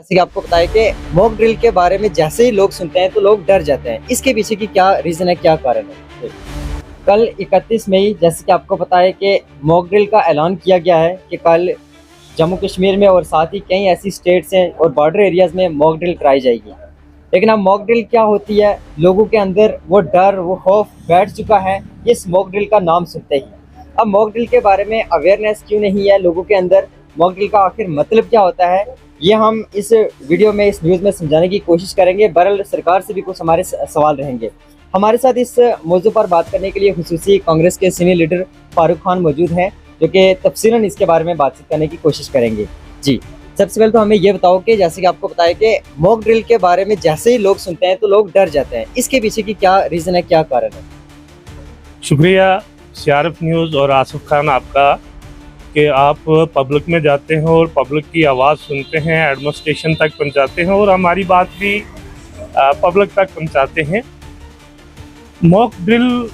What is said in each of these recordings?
जैसे कि आपको पता है कि मॉक ड्रिल के बारे में जैसे ही लोग सुनते हैं तो लोग डर जाते हैं। इसके पीछे की क्या रीज़न है, क्या कारण है? कल 31 मई जैसे कि आपको पता है कि मॉक ड्रिल का ऐलान किया गया है कि कल जम्मू कश्मीर में और साथ ही कई ऐसी स्टेट्स हैं और बॉर्डर एरियाज़ में मॉक ड्रिल कराई जाएगी। लेकिन अब मॉक ड्रिल क्या होती है, लोगों के अंदर वो डर, वो खौफ बैठ चुका है इस मॉक ड्रिल का नाम सुनते ही। अब मॉक ड्रिल के बारे में अवेयरनेस क्यों नहीं है लोगों के अंदर, मॉक ड्रिल का आखिर मतलब क्या होता है, ये हम इस वीडियो में, इस न्यूज़ में समझाने की कोशिश करेंगे। बहरहाल सरकार से भी कुछ हमारे सवाल रहेंगे। हमारे साथ इस मौजू पर बात करने के लिए खुसूसी कांग्रेस के सीनियर लीडर फारूक खान मौजूद हैं, जो कि तफसीलन इसके बारे में बातचीत करने की कोशिश करेंगे। जी, सबसे पहले तो हमें ये बताओ कि जैसे कि आपको पता है कि मॉक ड्रिल के बारे में जैसे ही लोग सुनते हैं तो लोग डर जाते हैं। इसके पीछे की क्या रीज़न है, क्या कारण है? शुक्रिया सीआरएफ न्यूज़ और आसिफ खान आपका कि आप पब्लिक में जाते हैं और पब्लिक की आवाज़ सुनते हैं, एडमिनिस्ट्रेशन तक पहुंचाते हैं और हमारी बात भी पब्लिक तक पहुंचाते हैं। मॉक ड्रिल,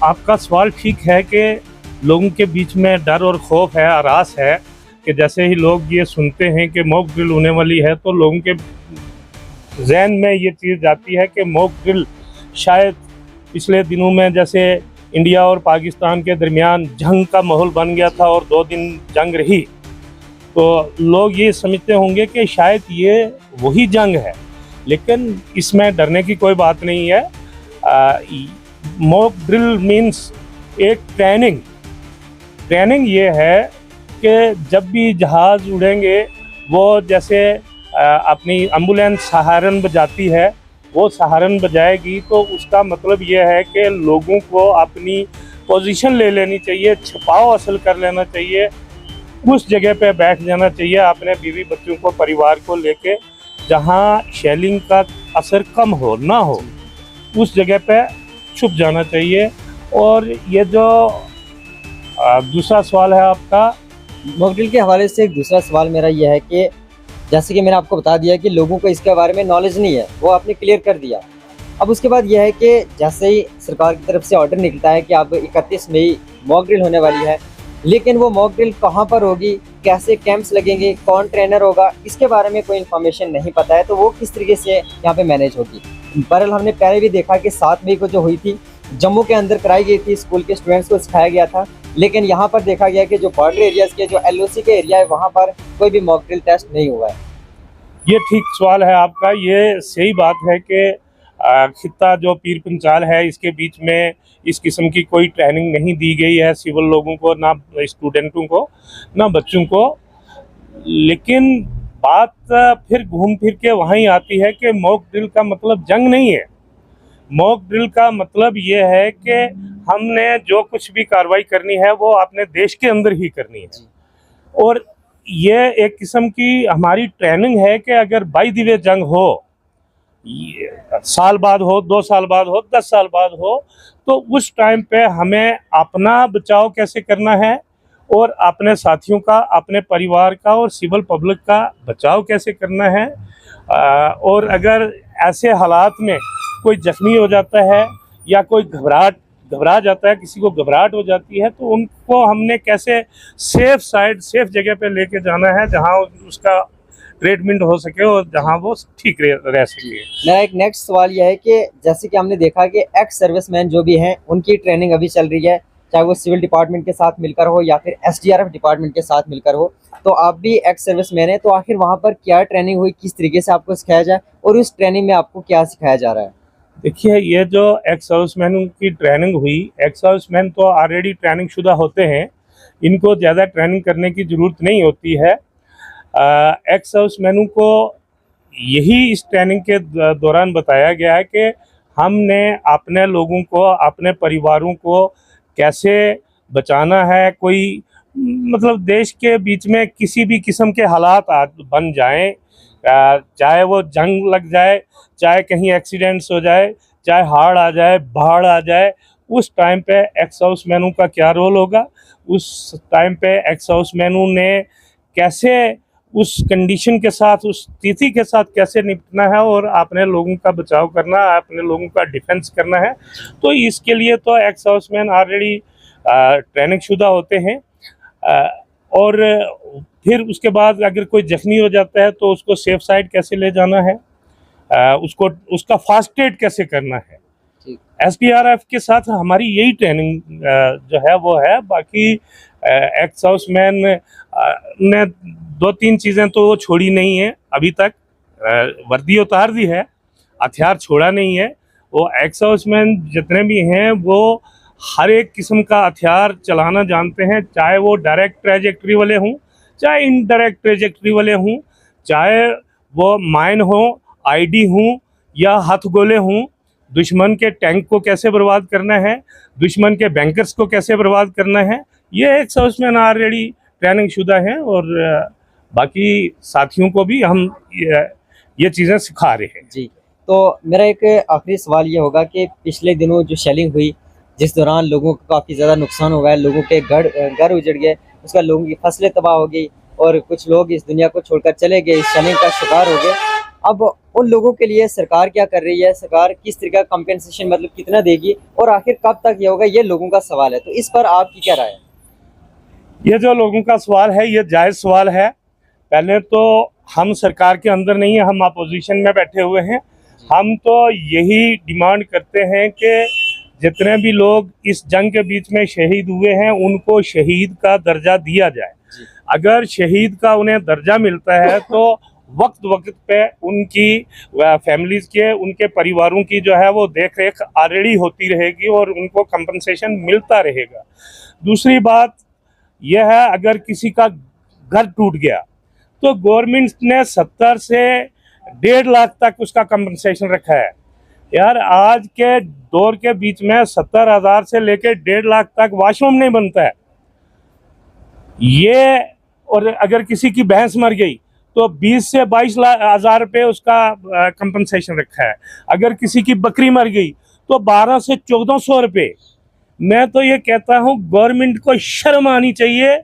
आपका सवाल ठीक है कि लोगों के बीच में डर और खौफ है, हरास है कि जैसे ही लोग ये सुनते हैं कि मॉक ड्रिल होने वाली है तो लोगों के जहन में ये चीज़ जाती है कि मॉक ड्रिल शायद पिछले दिनों में जैसे इंडिया और पाकिस्तान के दरमियान जंग का माहौल बन गया था और 2 दिन जंग रही, तो लोग ये समझते होंगे कि शायद ये वही जंग है। लेकिन इसमें डरने की कोई बात नहीं है। मॉक ड्रिल मीन्स एक ट्रेनिंग ये है कि जब भी जहाज़ उड़ेंगे वो जैसे अपनी एम्बुलेंस सहारन बजाती है, वो सहारन बजाएगी, तो उसका मतलब ये है कि लोगों को अपनी पोजीशन ले लेनी चाहिए, छिपाव हासिल कर लेना चाहिए, उस जगह पे बैठ जाना चाहिए अपने बीवी बच्चों को, परिवार को लेके, जहाँ शेलिंग का असर कम हो ना हो, उस जगह पे छुप जाना चाहिए। और ये जो दूसरा सवाल है आपका, मॉक ड्रिल के हवाले से एक दूसरा सवाल मेरा यह है कि जैसे कि मैंने आपको बता दिया कि लोगों को इसके बारे में नॉलेज नहीं है, वो आपने क्लियर कर दिया। अब उसके बाद यह है कि जैसे ही सरकार की तरफ से ऑर्डर निकलता है कि अब 31 मई मॉक ड्रिल होने वाली है, लेकिन वो मॉक ड्रिल कहाँ पर होगी, कैसे कैंप्स लगेंगे, कौन ट्रेनर होगा, इसके बारे में कोई इन्फॉर्मेशन नहीं पता है। तो वो किस तरीके से यहाँ पे मैनेज होगी। बहरहाल हमने पहले भी देखा कि 7 मई को जो हुई थी, जम्मू के अंदर कराई गई थी, स्कूल के स्टूडेंट्स को सिखाया गया था। लेकिन यहाँ पर देखा गया कि जो बॉर्डर एरियाज़ के, जो LOC के एरिया है, वहाँ पर कोई भी मॉक ड्रिल टेस्ट नहीं हुआ है। ये ठीक सवाल है आपका। ये सही बात है कि खित्ता जो पीर पंचाल है, इसके बीच में इस किस्म की कोई ट्रेनिंग नहीं दी गई है सिविल लोगों को, ना स्टूडेंटों को, ना बच्चों को। लेकिन बात फिर घूम फिर के वहीं आती है कि मॉक ड्रिल का मतलब जंग नहीं है। मॉक ड्रिल का मतलब ये है कि हमने जो कुछ भी कार्रवाई करनी है वो अपने देश के अंदर ही करनी है। और ये एक किस्म की हमारी ट्रेनिंग है कि अगर बाई द वे जंग हो, साल बाद हो, 2 साल बाद हो, 10 साल बाद हो, तो उस टाइम पे हमें अपना बचाव कैसे करना है और अपने साथियों का, अपने परिवार का और सिविल पब्लिक का बचाव कैसे करना है। और अगर ऐसे हालात में कोई जख्मी हो जाता है या कोई घबरा जाता है, किसी को घबराहट हो जाती है, तो उनको हमने कैसे सेफ साइड, सेफ जगह पे लेके जाना है जहां उसका ट्रीटमेंट हो सके और जहां वो ठीक रह सके। मेरा एक नेक्स्ट सवाल यह है कि जैसे कि हमने देखा कि एक्स सर्विसमैन जो भी हैं, उनकी ट्रेनिंग अभी चल रही है, चाहे वो सिविल डिपार्टमेंट के साथ मिलकर हो या फिर SDRF डिपार्टमेंट के साथ मिलकर हो। तो आप भी एक्स सर्विसमैन हैं, तो आखिर वहाँ पर क्या ट्रेनिंग हुई, किस तरीके से आपको सिखाया जाए और उस ट्रेनिंग में आपको क्या सिखाया जा रहा है? देखिए, ये जो एक्स सर्विसमैन की ट्रेनिंग हुई, एक्स सर्विसमैन तो ऑलरेडी ट्रेनिंग शुदा होते हैं, इनको ज़्यादा ट्रेनिंग करने की ज़रूरत नहीं होती है। एक्स सर्विसमैनों को यही इस ट्रेनिंग के दौरान बताया गया है कि हमने अपने लोगों को, अपने परिवारों को कैसे बचाना है। कोई मतलब देश के बीच में किसी भी किस्म के हालात बन जाएं, चाहे वो जंग लग जाए, चाहे कहीं एक्सीडेंट्स हो जाए, चाहे हाड़ आ जाए, बाढ़ आ जाए, उस टाइम पे एक्स हाउसमैनों का क्या रोल होगा, उस टाइम पे एक्स हाउसमैनों ने कैसे उस कंडीशन के साथ, उस स्थिति के साथ कैसे निपटना है और अपने लोगों का बचाव करना, अपने लोगों का डिफेंस करना है। तो इसके लिए तो एक्स हाउसमैन ऑलरेडी ट्रेनिंग शुदा होते हैं। और फिर उसके बाद अगर कोई जख्मी हो जाता है तो उसको सेफ साइड कैसे ले जाना है, उसको उसका फास्ट एड कैसे करना है। SDRF के साथ हमारी यही ट्रेनिंग जो है वो है। बाकी एक्स हाउसमैन ने 2-3 चीज़ें तो वो छोड़ी नहीं है अभी तक। वर्दी उतार दी है, हथियार छोड़ा नहीं है। वो एक्स हाउसमैन जितने भी हैं वो हर एक किस्म का हथियार चलाना जानते हैं, चाहे वो डायरेक्ट ट्रैजेक्टरी वाले हों, चाहे इनडायरेक्ट ट्रैजेक्टरी वाले हों, चाहे वो माइन हो, आईडी हों या हथगोले हों। दुश्मन के टैंक को कैसे बर्बाद करना है, दुश्मन के बैंकर्स को कैसे बर्बाद करना है, ये एक्स हाउसमैन ऑलरेडी ट्रेनिंग शुदा हैं। और बाकी साथियों को भी हम ये चीज़ें सिखा रहे हैं। जी, तो मेरा एक आखिरी सवाल ये होगा कि पिछले दिनों जो शेलिंग हुई, जिस दौरान लोगों को काफ़ी ज़्यादा नुकसान हुआ है, लोगों के घर उजड़ गए, उसका लोगों की फसलें तबाह हो गई और कुछ लोग इस दुनिया को छोड़कर चले गए, इस शेलिंग का शिकार हो गए। अब उन लोगों के लिए सरकार क्या कर रही है? सरकार किस तरह का कंपेंसेशन मतलब कितना देगी और आखिर कब तक ये होगा, ये लोगों का सवाल है। तो इस पर आपकी क्या राय है? ये जो लोगों का सवाल है ये जायज़ सवाल है। पहले तो हम सरकार के अंदर नहीं है, हम अपोजिशन में बैठे हुए हैं। हम तो यही डिमांड करते हैं कि जितने भी लोग इस जंग के बीच में शहीद हुए हैं उनको शहीद का दर्जा दिया जाए। अगर शहीद का उन्हें दर्जा मिलता है तो वक्त वक्त पे उनकी फैमिलीज के, उनके परिवारों की जो है वो देख रेख ऑलरेडी होती रहेगी और उनको कंपनसेशन मिलता रहेगा। दूसरी बात यह है, अगर किसी का घर टूट गया तो गवर्नमेंट ने 70 से 1.5 लाख तक उसका कंपनसेशन रखा है। यार आज के दौर के बीच में 70,000 से लेकर 1.5 लाख तक वॉशरूम नहीं बनता है ये। और अगर किसी की भैंस मर गई तो 20 से 22 हज़ार रुपये उसका कंपनसेशन रखा है। अगर किसी की बकरी मर गई तो 12 से 1400 रुपये। मैं तो ये कहता हूँ गवर्नमेंट को शर्म आनी चाहिए।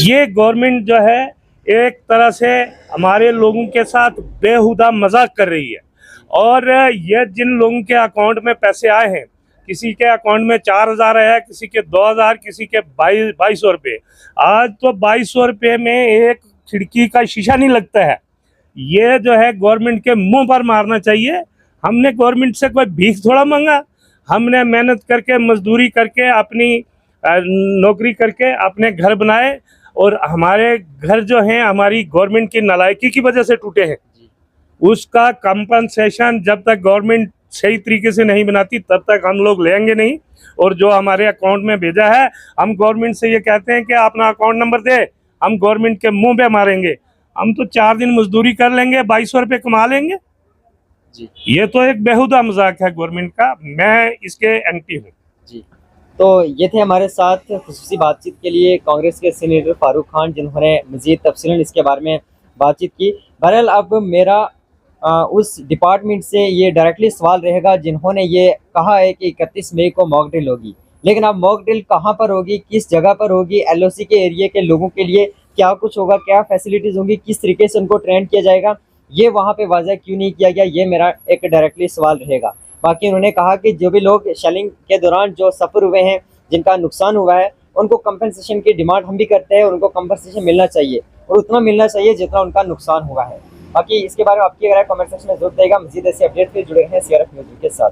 ये गवर्नमेंट जो है एक तरह से हमारे लोगों के साथ बेहुदा मजाक कर रही है। और ये जिन लोगों के अकाउंट में पैसे आए हैं, किसी के अकाउंट में 4,000 आया, किसी के 2,000, किसी के 2200 रुपये। आज तो 2200 रुपये में एक खिड़की का शीशा नहीं लगता है। ये जो है गवर्नमेंट के मुंह पर मारना चाहिए। हमने गवर्नमेंट से कोई भीख थोड़ा मांगा, हमने मेहनत करके मजदूरी करके अपनी नौकरी करके अपने घर बनाए और हमारे घर जो हैं हमारी गवर्नमेंट की नालायकी की वजह से टूटे हैं। उसका कंपनसेशन जब तक गवर्नमेंट सही तरीके से नहीं बनाती तब तक हम लोग लेंगे नहीं। और जो हमारे अकाउंट में भेजा है, हम गवर्नमेंट से ये कहते हैं कि अपना अकाउंट नंबर दे, हम गवर्नमेंट के मुंह पे मारेंगे। हम तो 4 दिन मजदूरी कर लेंगे, 2200 रुपये कमा लेंगे जी। ये तो एक बेहुदा मजाक है गवर्नमेंट का। मैं इसके एंटी हूँ जी, तो ये थे हमारे साथ खुसूसी बातचीत के लिए कांग्रेस के सीनियर फारूक खान, जिन्होंने मज़ीद तफसीलन इसके बारे में बातचीक की। बहरहाल अब मेरा उस डिपार्टमेंट से ये डायरेक्टली सवाल रहेगा जिन्होंने ये कहा है कि 31 मई को मॉक ड्रिल होगी, लेकिन अब मॉक ड्रिल कहाँ पर होगी, किस जगह पर होगी, LOC के एरिया के लोगों के लिए क्या कुछ होगा, क्या फैसिलिटीज़ होंगी, किस तरीके से उनको ट्रेन किया जाएगा, ये वहाँ पे वाज़ह क्यों नहीं किया गया, ये मेरा एक डायरेक्टली सवाल रहेगा। बाकी उन्होंने कहा कि जो भी लोग शेलिंग के दौरान जो सफ़र हुए हैं, जिनका नुकसान हुआ है, उनको कंपनसेशन की डिमांड हम भी करते हैं और उनको कंपनसेशन मिलना चाहिए और उतना मिलना चाहिए जितना उनका नुकसान हुआ है। बाकी इसके बारे में आपकी अगर कमेंट सेक्शन में जरूर देगा। मज़ीद ऐसे अपडेट के जुड़े हैं CRF न्यूज़ के साथ।